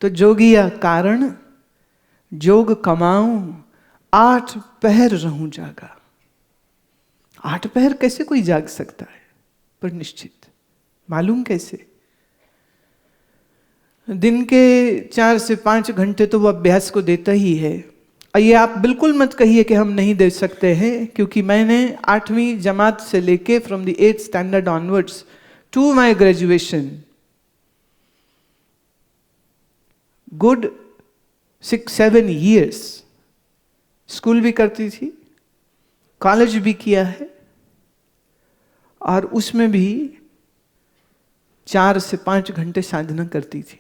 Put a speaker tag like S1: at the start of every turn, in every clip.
S1: तो जोगिया कारण जोग कमाऊं 8 पहर रहूं जागा। 8 पहर कैसे कोई जाग सकता है? पर निश्चित मालूम कैसे? दिन के 4 से 5 घंटे तो वो अभ्यास को देता ही है। ये आप बिल्कुल मत कहिए कि हम नहीं दे सकते हैं, क्योंकि मैंने 8वीं जमात से लेके from the 8th standard onwards to my graduation good 6-7 years school भी करती थी, कॉलेज भी किया है, और उसमें भी 4 से 5 घंटे साधना करती थी।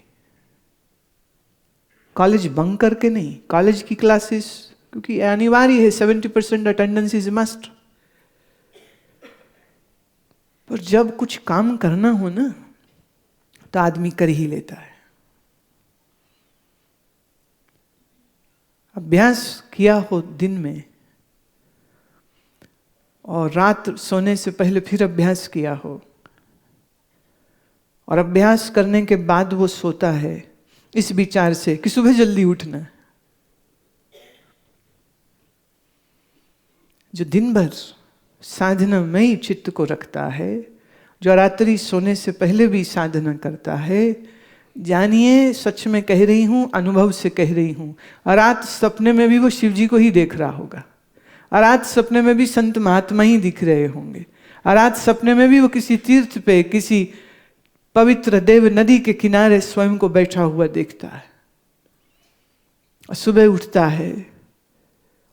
S1: कॉलेज बंक करके नहीं, कॉलेज की क्लासेस, क्योंकि अनिवार्य है, 70% अटेंडेंस इज मस्ट। पर जब कुछ काम करना हो ना, तो आदमी कर ही लेता है। अभ्यास किया हो दिन में, और रात सोने से पहले फिर अभ्यास किया हो, और अभ्यास करने के बाद वो सोता है इस विचार से कि सुबह जल्दी उठना। जो दिन भर साधना में ही चित्त को रखता है, जो रात्रि सोने से पहले भी साधना करता है, जानिए सच में कह रही हूं, अनुभव से कह रही हूं, और रात सपने में भी वो शिव जी को ही देख रहा होगा, और रात सपने में भी संत महात्मा ही दिख रहे होंगे, और रात सपने में भी वो किसी तीर्थ पे, किसी पवित्र देव नदी के किनारे स्वयं को बैठा हुआ देखता है। और सुबह उठता है,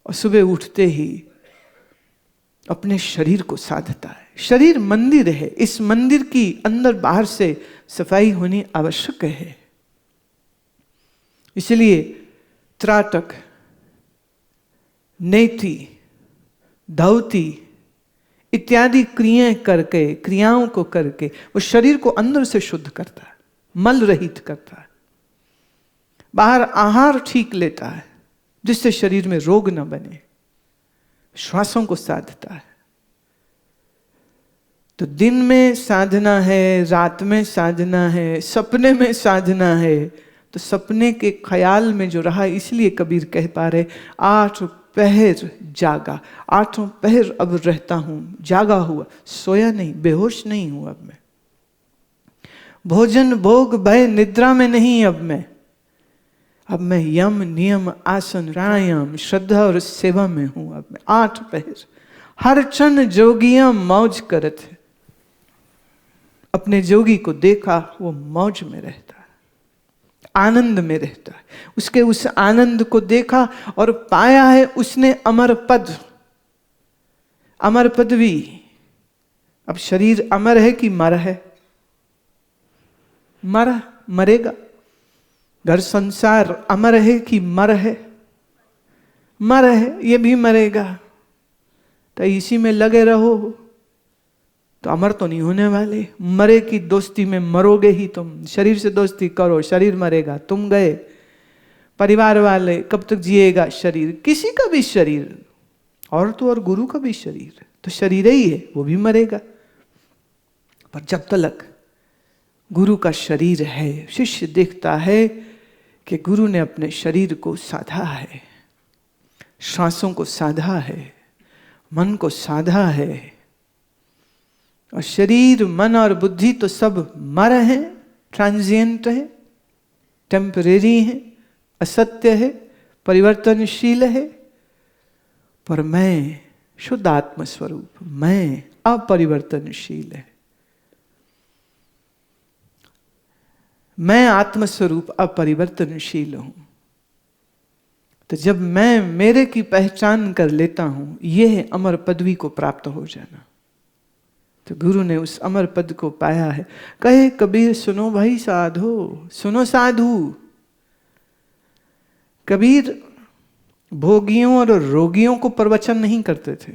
S1: और सुबह उठते ही अपने शरीर को साधता है। शरीर मंदिर है, इस मंदिर की अंदर बाहर से सफाई होनी आवश्यक है। इसलिए त्राटक, नेति, धौती इत्यादि क्रियाओं को करके वो शरीर को अंदर से शुद्ध करता है, मल रहित करता है। बाहर आहार ठीक लेता है जिससे शरीर में रोग न बने, श्वासों को साधता है। तो दिन में साधना है, रात में साधना है, सपने में साधना है। तो सपने के ख्याल में जो रहा, इसलिए कबीर कह पा रहे 8 पहर जागा। 8 पहर अब रहता हूं, जागा हुआ, सोया नहीं, बेहोश नहीं हूं अब मैं। भोजन भोग भय निद्रा में नहीं अब मैं यम नियम आसन प्राणायाम श्रद्धा और सेवा में हूं अब मैं। 8 पहर हर क्षण जोगियां मौज करत है। अपने जोगी को देखा, वो मौज में रहता है, आनंद में रहता है। उसके उस आनंद को देखा और पाया है उसने अमर पद, अमर पदवी। अब शरीर अमर है कि मर है? मरेगा। घर संसार अमर है कि मर है? मर है, ये भी मरेगा। तो इसी में लगे रहो तो अमर तो नहीं होने वाले। मरे की दोस्ती में मरोगे ही तुम। शरीर से दोस्ती करो, शरीर मरेगा, तुम गए। परिवार वाले, कब तक जिएगा शरीर? किसी का भी शरीर, और तो और गुरु का भी शरीर तो शरीर ही है, वो भी मरेगा। पर जब तक गुरु का शरीर है, शिष्य देखता है कि गुरु ने अपने शरीर को साधा है, श्वासों को साधा है, मन को साधा है। और शरीर, मन और बुद्धि तो सब मर है, ट्रांजिएंट है, टेम्परेरी है, असत्य है, परिवर्तनशील है। पर मैं शुद्ध आत्म स्वरूप, मैं अपरिवर्तनशील है। मैं आत्मस्वरूप अपरिवर्तनशील हूं। तो जब मैं मेरे की पहचान कर लेता हूं, यह है अमर पदवी को प्राप्त हो जाना। तो गुरु ने उस अमर पद को पाया है। कहे कबीर सुनो भाई साधो, सुनो साधु। कबीर भोगियों और रोगियों को प्रवचन नहीं करते थे।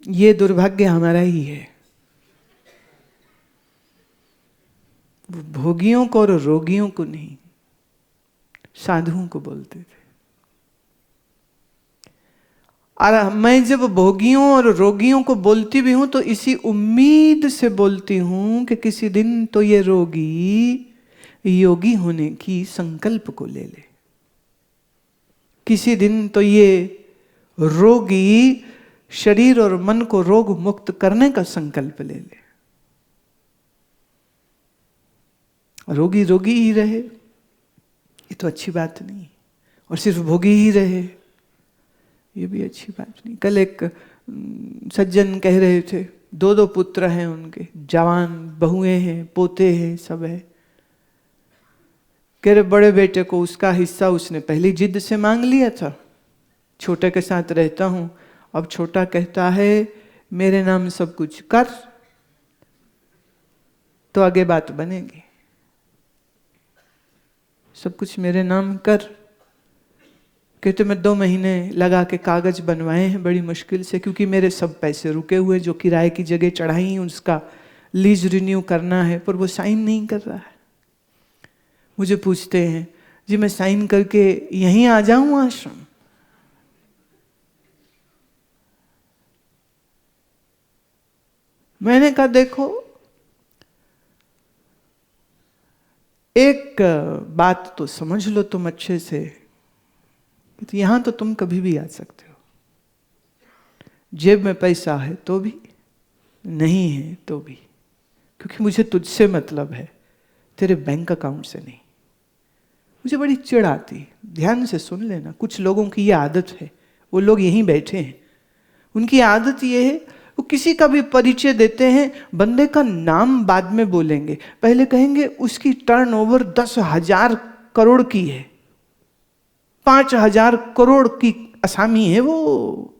S1: ये दुर्भाग्य हमारा ही है। वो भोगियों को और रोगियों को नहीं, साधुओं को बोलते थे। और मैं जब भोगियों और रोगियों को बोलती भी हूं तो इसी उम्मीद से बोलती हूं कि किसी दिन तो ये रोगी योगी होने की संकल्प को ले ले, किसी दिन तो ये रोगी शरीर और मन को रोग मुक्त करने का संकल्प ले ले। रोगी रोगी ही रहे ये तो अच्छी बात नहीं, और सिर्फ भोगी ही रहे ये भी अच्छी बात नहीं। कल एक सज्जन कह रहे थे, दो पुत्र हैं उनके, जवान बहुएं हैं, पोते हैं, सब है। कह रहे बड़े बेटे को उसका हिस्सा उसने पहली जिद से मांग लिया था, छोटे के साथ रहता हूं, अब छोटा कहता है मेरे नाम सब कुछ कर तो आगे बात बनेगी, सब कुछ मेरे नाम कर। कहते मैं 2 महीने लगा के कागज बनवाए हैं बड़ी मुश्किल से, क्योंकि मेरे सब पैसे रुके हुए जो किराए की जगह चढ़ाई उसका लीज रिन्यू करना है, पर वो साइन नहीं कर रहा है। मुझे पूछते हैं जी मैं साइन करके यहीं आ जाऊं आश्रम? मैंने कहा देखो एक बात तो समझ लो तुम अच्छे से, तो यहां तो तुम कभी भी आ सकते हो, जेब में पैसा है तो भी, नहीं है तो भी, क्योंकि मुझे तुझसे मतलब है, तेरे बैंक अकाउंट से नहीं। मुझे बड़ी चिढ़ आती, ध्यान से सुन लेना, कुछ लोगों की ये आदत है, वो लोग यहीं बैठे हैं, उनकी आदत ये है वो किसी का भी परिचय देते हैं, बंदे का नाम बाद में बोलेंगे, पहले कहेंगे उसकी टर्नओवर 10,000 करोड़ की है, 5,000 करोड़ की असामी है वो।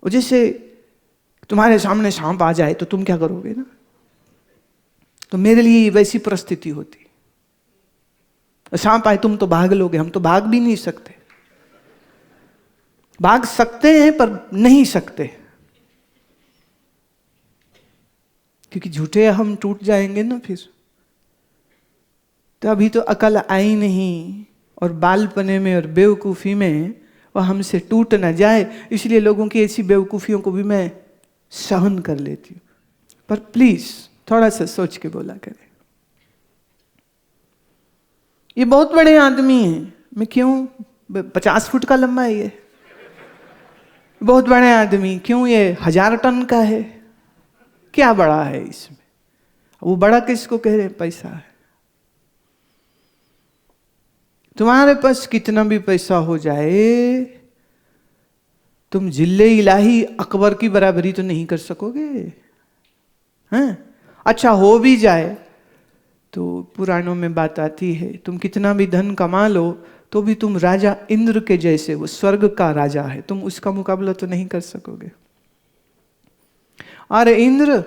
S1: जैसे तुम्हारे सामने सांप आ जाए तो तुम क्या करोगे ना, तो मेरे लिए वैसी परिस्थिति होती, सांप आए तुम तो भाग लोगे, हम तो भाग भी नहीं सकते, भाग सकते हैं पर नहीं सकते, क्योंकि झूठे हम टूट जाएंगे ना फिर। तो अभी तो अकल आई नहीं, और बालपने में और बेवकूफ़ी में वह हमसे टूट ना जाए, इसलिए लोगों की ऐसी बेवकूफ़ियों को भी मैं सहन कर लेती हूँ। पर प्लीज़ थोड़ा सा सोच के बोला करें। ये बहुत बड़े आदमी हैं, मैं क्यों 50 फुट का लंबा है ये, बहुत बड़े आदमी क्यों ये 1000 टन का है, क्या बड़ा है इसमें? वो बड़ा किसको कह रहे हैं? पैसा है। तुम्हारे पास कितना भी पैसा हो जाए, तुम जिल्ले इलाही अकबर की बराबरी तो नहीं कर सकोगे, हैं? अच्छा हो भी जाए तो पुराणों में बात आती है, तुम कितना भी धन कमा लो तो भी तुम राजा इंद्र के जैसे, वो स्वर्ग का राजा है, तुम उसका मुकाबला तो नहीं कर सकोगे। और इंद्र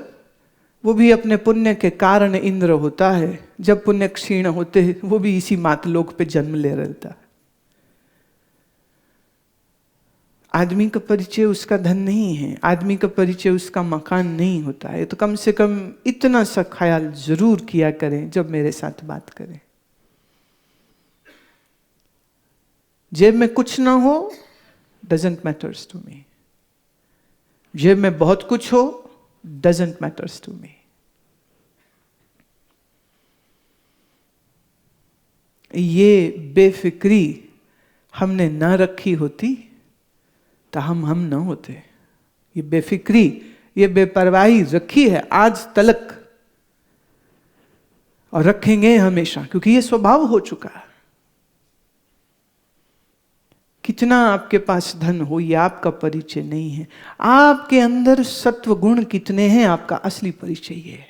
S1: वो भी अपने पुण्य के कारण इंद्र होता है, जब पुण्य क्षीण होते हैं वो भी इसी मातलोक पे जन्म ले रहता है। आदमी का परिचय उसका धन नहीं है, आदमी का परिचय उसका मकान नहीं होता है। तो कम से कम इतना सा ख्याल जरूर किया करें जब मेरे साथ बात करें। जेब में कुछ ना हो डजंट मैटर्स टू मी, जेब में बहुत कुछ हो डजंट मैटर्स टू मी। ये बेफिक्री हमने ना रखी होती तो हम ना होते। ये बेफिक्री, ये बेपरवाही रखी है आज तलक, और रखेंगे हमेशा, क्योंकि ये स्वभाव हो चुका है। कितना आपके पास धन हो ये आपका परिचय नहीं है, आपके अंदर सत्व गुण कितने हैं आपका असली परिचय ये है।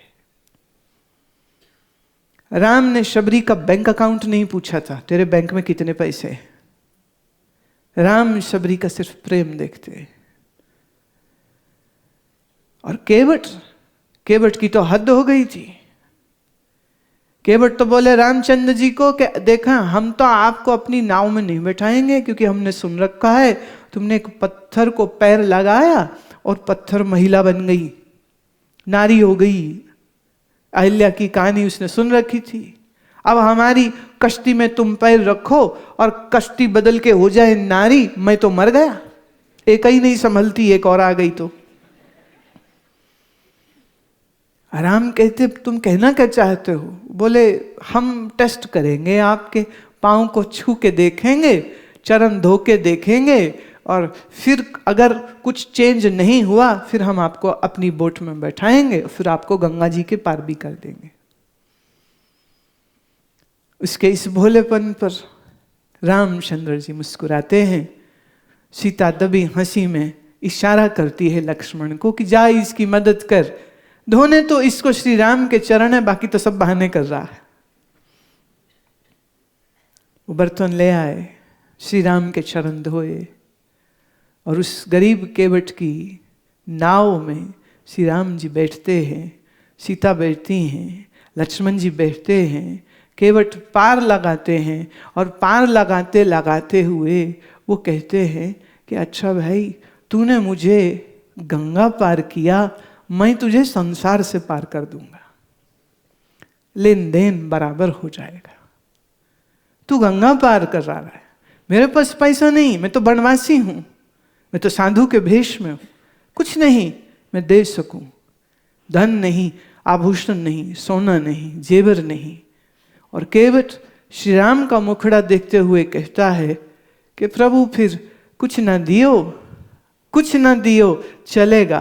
S1: राम ने शबरी का बैंक अकाउंट नहीं पूछा था, तेरे बैंक में कितने पैसे हैं। राम शबरी का सिर्फ प्रेम देखते हैं। और केवट की तो हद हो गई थी। केवट तो बोले रामचंद्र जी को कि देखा हम तो आपको अपनी नाव में नहीं बैठाएंगे, क्योंकि हमने सुन रखा है तुमने एक पत्थर को पैर लगाया और पत्थर महिला बन गई, नारी हो गई। अहिल्या की कहानी उसने सुन रखी थी। अब हमारी कश्ती में तुम पैर रखो और कश्ती बदल के हो जाए नारी, मैं तो मर गया। एक ही नहीं संभलती, एक और आ गई तो। राम कहते तुम कहना क्या चाहते हो? बोले हम टेस्ट करेंगे, आपके पाँव को छू के देखेंगे, चरण धो के देखेंगे, और फिर अगर कुछ चेंज नहीं हुआ फिर हम आपको अपनी बोट में बैठाएंगे, फिर आपको गंगा जी के पार भी कर देंगे। उसके इस भोलेपन पर रामचंद्र जी मुस्कुराते हैं। सीता दबी हंसी में इशारा करती है लक्ष्मण को कि जा इसकी मदद कर, धोने तो इसको श्री राम के चरण है, बाकी तो सब बहाने कर रहा है। वो बर्तन ले आए, श्री राम के चरण धोए, और उस गरीब केवट की नाव में श्री राम जी बैठते हैं, सीता बैठती हैं, लक्ष्मण जी बैठते हैं, केवट पार लगाते हैं, और पार लगाते लगाते हुए वो कहते हैं कि अच्छा भाई, तूने मुझे गंगा पार किया, मैं तुझे संसार से पार कर दूंगा, लेन देन बराबर हो जाएगा। तू गंगा पार कर रहा है, मेरे पास पैसा नहीं, मैं तो वनवासी हूं, मैं तो साधु के भेष में हूं, कुछ नहीं मैं दे सकूं, धन नहीं, आभूषण नहीं, सोना नहीं, जेवर नहीं। और केवट श्री राम का मुखड़ा देखते हुए कहता है कि प्रभु फिर कुछ ना दियो, कुछ ना दियो चलेगा,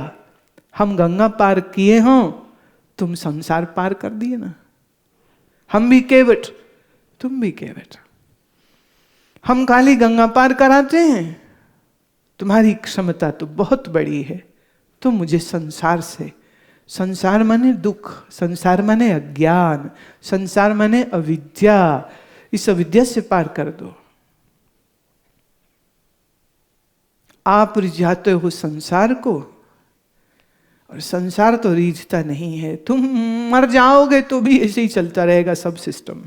S1: हम गंगा पार किए हों, तुम संसार पार कर दिए ना। हम भी केवट, तुम भी केवट, हम काली गंगा पार कराते हैं, तुम्हारी क्षमता तो बहुत बड़ी है, तुम मुझे संसार से, संसार माने दुख, संसार माने अज्ञान, संसार माने अविद्या, इस अविद्या से पार कर दो। आप रिझाते हो संसार को, और संसार तो रीझता नहीं है, तुम मर जाओगे तो भी ऐसे ही चलता रहेगा सब सिस्टम,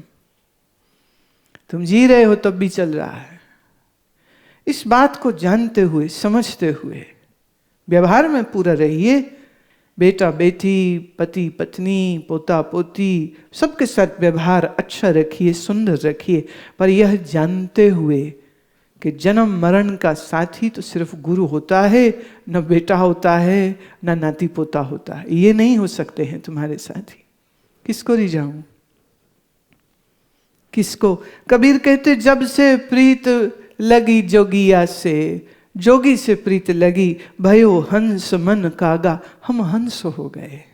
S1: तुम जी रहे हो तब भी चल रहा है। इस बात को जानते हुए, समझते हुए व्यवहार में पूरा रहिए। बेटा बेटी, पति पत्नी, पोता पोती, सबके साथ व्यवहार अच्छा रखिए, सुंदर रखिए, पर यह जानते हुए कि जन्म मरण का साथी तो सिर्फ गुरु होता है, न बेटा होता है, न नाती पोता होता है, ये नहीं हो सकते हैं तुम्हारे साथी। किसको रिझाऊं, किसको? कबीर कहते जब से प्रीत लगी जोगिया से, जोगी से प्रीत लगी, भयो हंस मन कागा, हम हंस हो गए।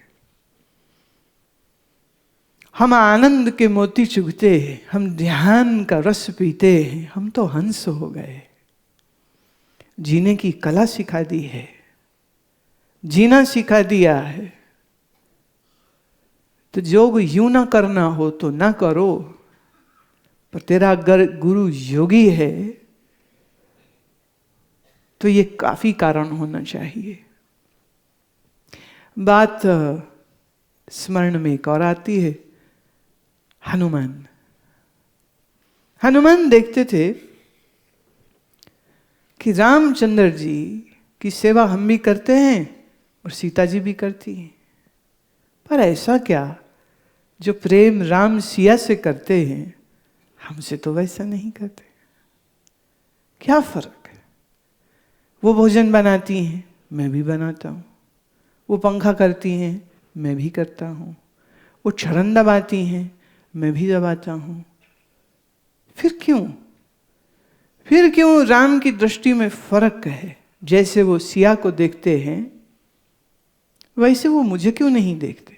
S1: हम आनंद के मोती चुगते हैं, हम ध्यान का रस पीते हैं, हम तो हंस हो गए। जीने की कला सिखा दी है, जीना सिखा दिया है। तो जो यूं ना करना हो तो ना करो, पर तेरा अगर गुरु योगी है तो ये काफी कारण होना चाहिए। बात स्मरण में एक और आती है, हनुमान। हनुमान देखते थे कि रामचंद्र जी की सेवा हम भी करते हैं और सीता जी भी करती हैं, पर ऐसा क्या जो प्रेम राम सिया से करते हैं हमसे तो वैसा नहीं करते? क्या फर्क है? वो भोजन बनाती हैं, मैं भी बनाता हूँ, वो पंखा करती हैं, मैं भी करता हूँ, वो चरण दबाती हैं, मैं भी दबाता हूँ। फिर क्यों राम की दृष्टि में फर्क है? जैसे वो सिया को देखते हैं वैसे वो मुझे क्यों नहीं देखते?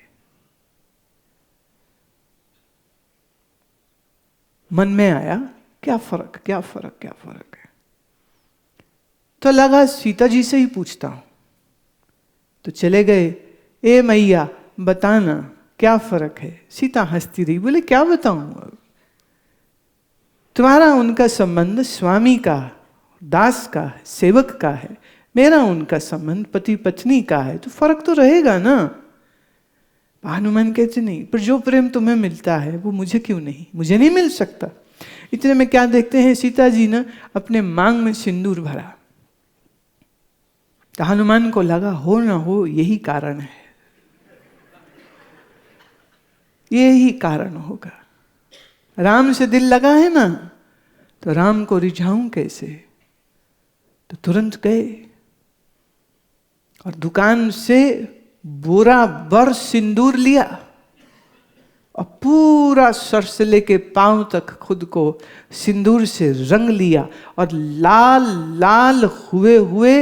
S1: मन में आया क्या फर्क है। तो लगा सीता जी से ही पूछता हूं। तो चले गए, ए मैया बताना क्या फर्क है? सीता हंसती रही, बोले क्या बताऊं अब, तुम्हारा उनका संबंध स्वामी का, दास का, सेवक का है, मेरा उनका संबंध पति पत्नी का है, तो फर्क तो रहेगा ना। हनुमान कहते नहीं, पर जो प्रेम तुम्हें मिलता है वो मुझे क्यों नहीं, मुझे नहीं मिल सकता। इतने में क्या देखते हैं, सीता जी ने अपने मांग में सिंदूर भरा। तो हनुमान को लगा हो ना हो यही कारण है, यही कारण होगा। राम से दिल लगा है ना, तो राम को रिझाऊं कैसे। तो तुरंत गए और दुकान से बोरा भर सिंदूर लिया और पूरा सर से लेके पांव तक खुद को सिंदूर से रंग लिया और लाल लाल हुए हुए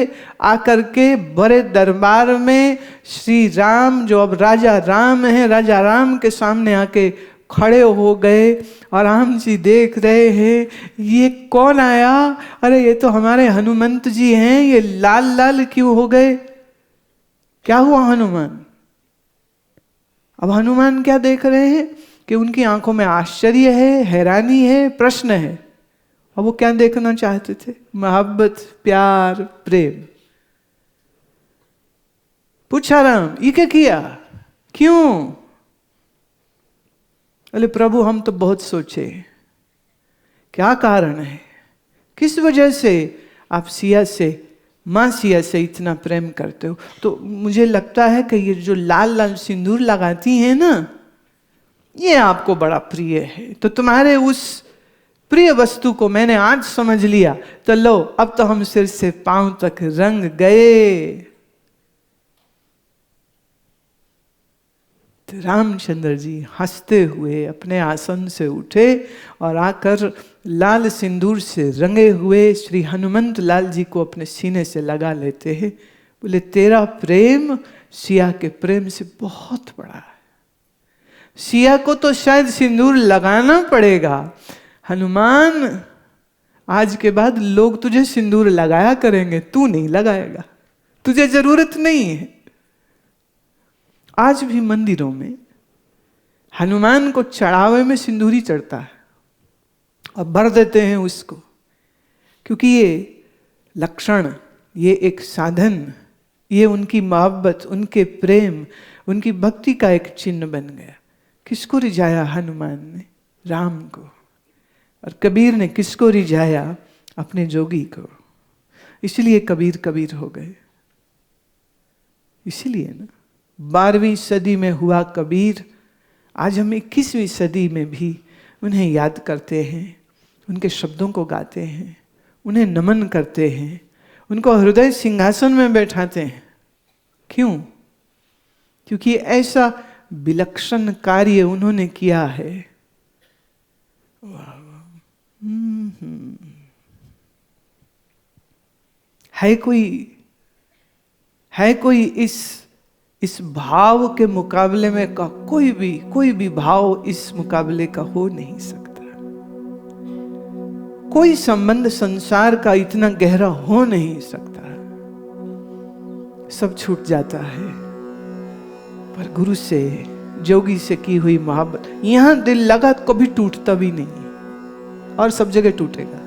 S1: आकर के बड़े दरबार में श्री राम, जो अब राजा राम है, राजा राम के सामने आके खड़े हो गए। और राम जी देख रहे हैं, ये कौन आया? अरे ये तो हमारे हनुमंत जी हैं, ये लाल लाल क्यों हो गए? क्या हुआ हनुमान? अब हनुमान क्या देख रहे हैं कि उनकी आंखों में आश्चर्य है, हैरानी है, प्रश्न है। और वो क्या देखना चाहते थे? मोहब्बत, प्यार, प्रेम। पूछा राम, ये क्या किया, क्यों? बोले प्रभु हम तो बहुत सोचे, क्या कारण है, किस वजह से आप सिया से, माँ सिया से इतना प्रेम करते हो? तो मुझे लगता है कि ये जो लाल लाल सिंदूर लगाती हैं ना, ये आपको बड़ा प्रिय है। तो तुम्हारे उस प्रिय वस्तु को मैंने आज समझ लिया, तो लो अब तो हम सिर से पांव तक रंग गए। तो रामचंद्र जी हंसते हुए अपने आसन से उठे और आकर लाल सिंदूर से रंगे हुए श्री हनुमंत लाल जी को अपने सीने से लगा लेते हैं। बोले तेरा प्रेम सिया के प्रेम से बहुत बड़ा है। सिया को तो शायद सिंदूर लगाना पड़ेगा, हनुमान आज के बाद लोग तुझे सिंदूर लगाया करेंगे, तू नहीं लगाएगा, तुझे जरूरत नहीं है। आज भी मंदिरों में हनुमान को चढ़ावे में सिंदूरी चढ़ता है और भर देते हैं उसको, क्योंकि ये लक्षण, ये एक साधन, ये उनकी मोहब्बत, उनके प्रेम, उनकी भक्ति का एक चिन्ह बन गया। किसको रिझाया हनुमान ने? राम को। और कबीर ने किसको रिझाया? अपने जोगी को। इसलिए कबीर कबीर हो गए। इसीलिए ना 12वीं सदी में हुआ कबीर, आज हम 21वीं सदी में भी उन्हें याद करते हैं, उनके शब्दों को गाते हैं, उन्हें नमन करते हैं, उनको हृदय सिंहासन में बैठाते हैं। क्यों? क्योंकि ऐसा विलक्षण कार्य उन्होंने किया है। है कोई इस भाव के मुकाबले में का कोई भी भाव इस मुकाबले का हो नहीं सकता। कोई संबंध संसार का इतना गहरा हो नहीं सकता। सब छूट जाता है, पर गुरु से, जोगी से की हुई मोहब्बत, यहां दिल लगा तो कभी टूटता भी नहीं, और सब जगह टूटेगा,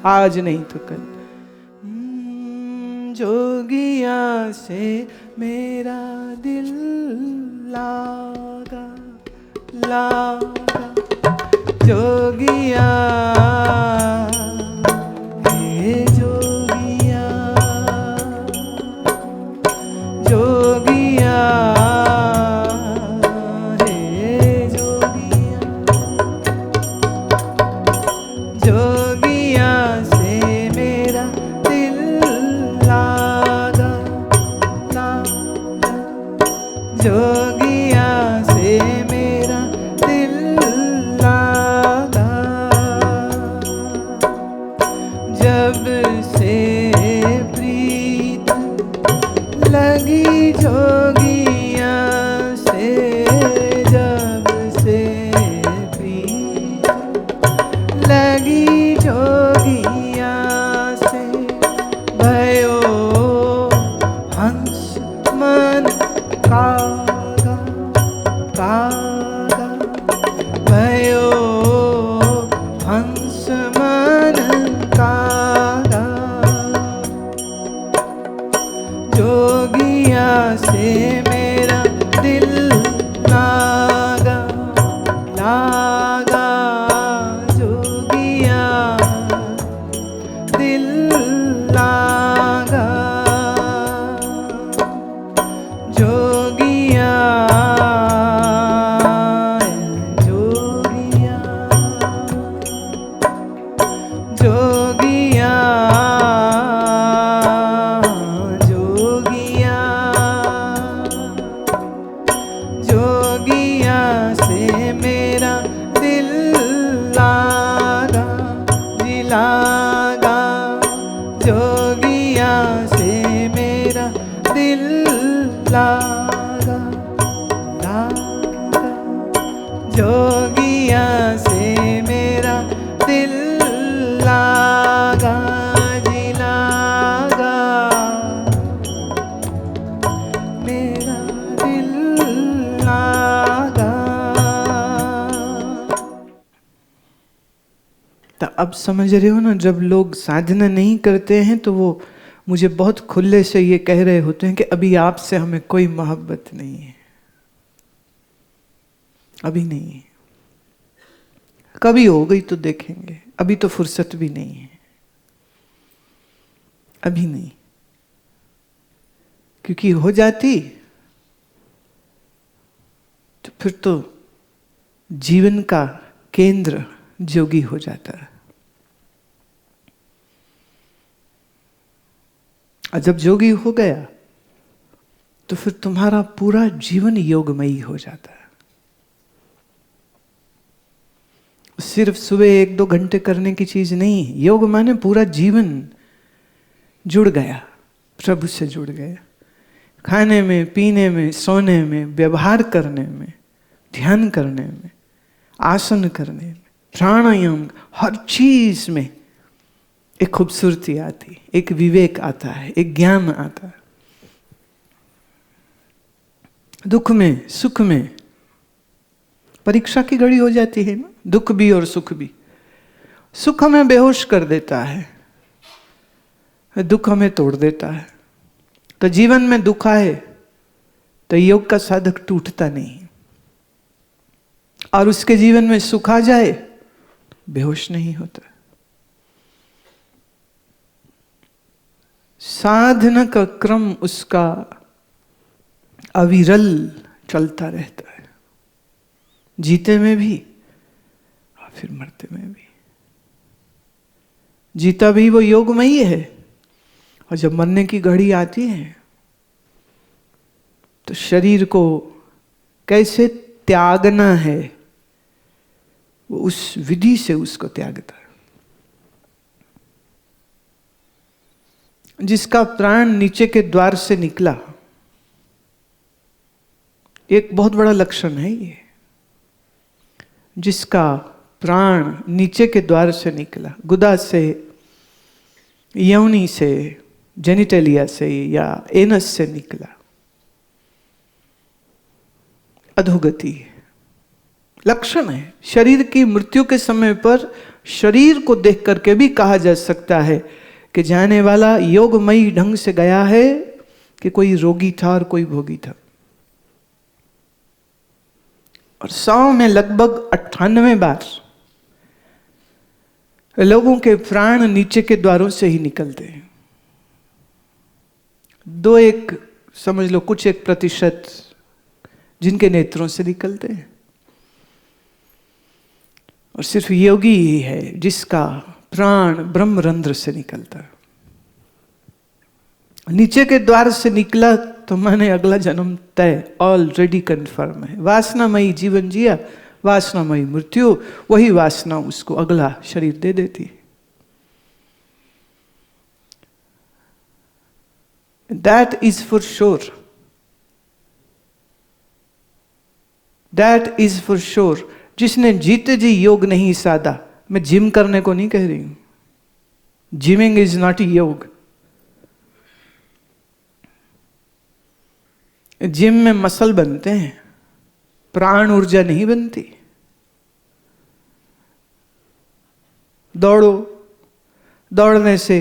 S1: आज नहीं तो कल। जोगिया से मेरा दिल लागा जोगिया, हे जोगिया, जोगिया, हे जोगिया, जोगिया से मेरा दिल लागा, जोगिया से मेरा दिल लागा। लागा, जोगिया से मेरा दिल लागा, लागा, जोगिया से मेरा दिल लागा जी लागा, मेरा दिल लागा। तो अब समझ रहे हो ना, जब लोग साधना नहीं करते हैं तो वो मुझे बहुत खुले से ये कह रहे होते हैं कि अभी आपसे हमें कोई मोहब्बत नहीं है, अभी नहीं है, कभी हो गई तो देखेंगे, अभी तो फुर्सत भी नहीं है, अभी नहीं। क्योंकि हो जाती तो फिर तो जीवन का केंद्र जोगी हो जाता है। और जब जोगी हो गया तो फिर तुम्हारा पूरा जीवन योगमयी हो जाता है। सिर्फ सुबह 1-2 घंटे करने की चीज नहीं, योग माने पूरा जीवन जुड़ गया, प्रभु से जुड़ गया। खाने में, पीने में, सोने में, व्यवहार करने में, ध्यान करने में, आसन करने में, प्राणायाम, हर चीज में एक खूबसूरती आती, एक विवेक आता है, एक ज्ञान आता है। दुख में, सुख में परीक्षा की घड़ी हो जाती है ना, दुख भी और सुख भी। सुख हमें बेहोश कर देता है, दुख हमें तोड़ देता है। तो जीवन में दुख आए तो योग का साधक टूटता नहीं, और उसके जीवन में सुख आ जाए बेहोश नहीं होता। साधना का क्रम उसका अविरल चलता रहता है, जीते में भी और फिर मरते में भी। जीता भी वो योगमयी है, और जब मरने की घड़ी आती है तो शरीर को कैसे त्यागना है वो उस विधि से उसको त्यागता है। जिसका प्राण नीचे के द्वार से निकला, एक बहुत बड़ा लक्षण है ये। जिसका प्राण नीचे के द्वार से निकला, गुदा से, योनि से, जेनिटलिया से या एनस से निकला, अधोगति लक्षण है। शरीर की मृत्यु के समय पर शरीर को देख करके भी कहा जा सकता है कि जाने वाला योगमयी ढंग से गया है, कि कोई रोगी था और कोई भोगी था। और 100 में लगभग 98 बार लोगों के प्राण नीचे के द्वारों से ही निकलते हैं। 2-1 समझ लो, कुछ 1% जिनके नेत्रों से निकलते हैं। और सिर्फ योगी ही है जिसका प्राण ब्रह्मरंध्र से निकलता है। नीचे के द्वार से निकला तो मैंने अगला जन्म तय, ऑलरेडी कन्फर्म है। वासनामयी जीवन जिया, वासनामयी मृत्यु, वही वासना उसको अगला शरीर दे देती है। That is for sure, that is for sure. जिसने जीते जी योग नहीं साधा, मैं जिम करने को नहीं कह रही हूं, जिमिंग इज नॉट योग। जिम में मसल बनते हैं, प्राण ऊर्जा नहीं बनती। दौड़ो, दौड़ने से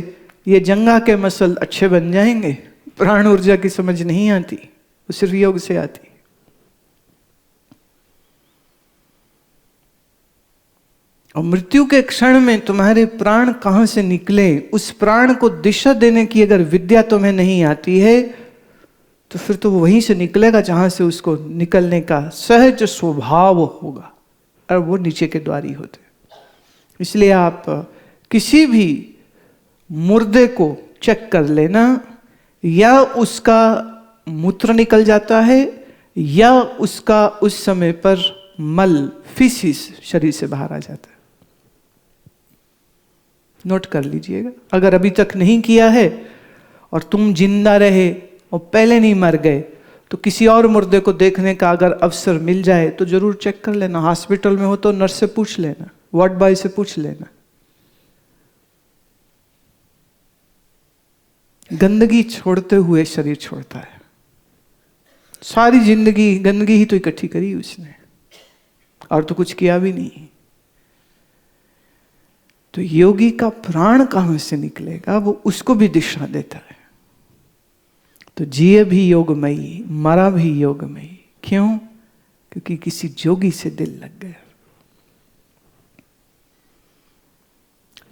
S1: ये जंघा के मसल अच्छे बन जाएंगे, प्राण ऊर्जा की समझ नहीं आती, वो सिर्फ योग से आती। और मृत्यु के क्षण में तुम्हारे प्राण कहां से निकले, उस प्राण को दिशा देने की अगर विद्या तुम्हें नहीं आती है तो फिर तो वो वहीं से निकलेगा जहां से उसको निकलने का सहज स्वभाव होगा, और वो नीचे के द्वार ही होते। इसलिए आप किसी भी मुर्दे को चेक कर लेना, या उसका मूत्र निकल जाता है या उसका उस समय पर मल, फीसिस शरीर से बाहर आ जाता है। नोट कर लीजिएगा। अगर अभी तक नहीं किया है और तुम जिंदा रहे और पहले नहीं मर गए, तो किसी और मुर्दे को देखने का अगर अवसर मिल जाए तो जरूर चेक कर लेना। हॉस्पिटल में हो तो नर्स से पूछ लेना, वार्ड बॉय से पूछ लेना। गंदगी छोड़ते हुए शरीर छोड़ता है। सारी जिंदगी गंदगी ही तो इकट्ठी करी उसने, और तो कुछ किया भी नहीं। तो योगी का प्राण कहां से निकलेगा, वो उसको भी दिशा देता है। तो जिए भी योगमयी, मरा भी योगमयी। क्यों? क्योंकि किसी जोगी से दिल लग गया।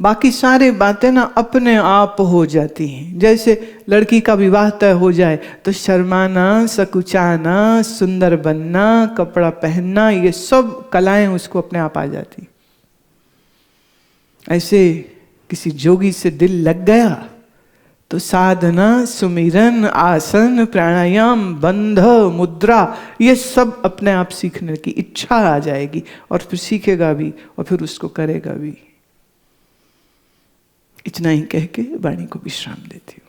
S1: बाकी सारी बातें ना अपने आप हो जाती हैं। जैसे लड़की का विवाह तय हो जाए तो शर्माना, सकुचाना, सुंदर बनना, कपड़ा पहनना, ये सब कलाएं उसको अपने आप आ जाती। ऐसे किसी जोगी से दिल लग गया तो साधना, सुमिरन, आसन, प्राणायाम, बंध, मुद्रा, ये सब अपने आप सीखने की इच्छा आ जाएगी, और फिर सीखेगा भी और फिर उसको करेगा भी। इतना ही कह के वाणी को विश्राम देती हूँ।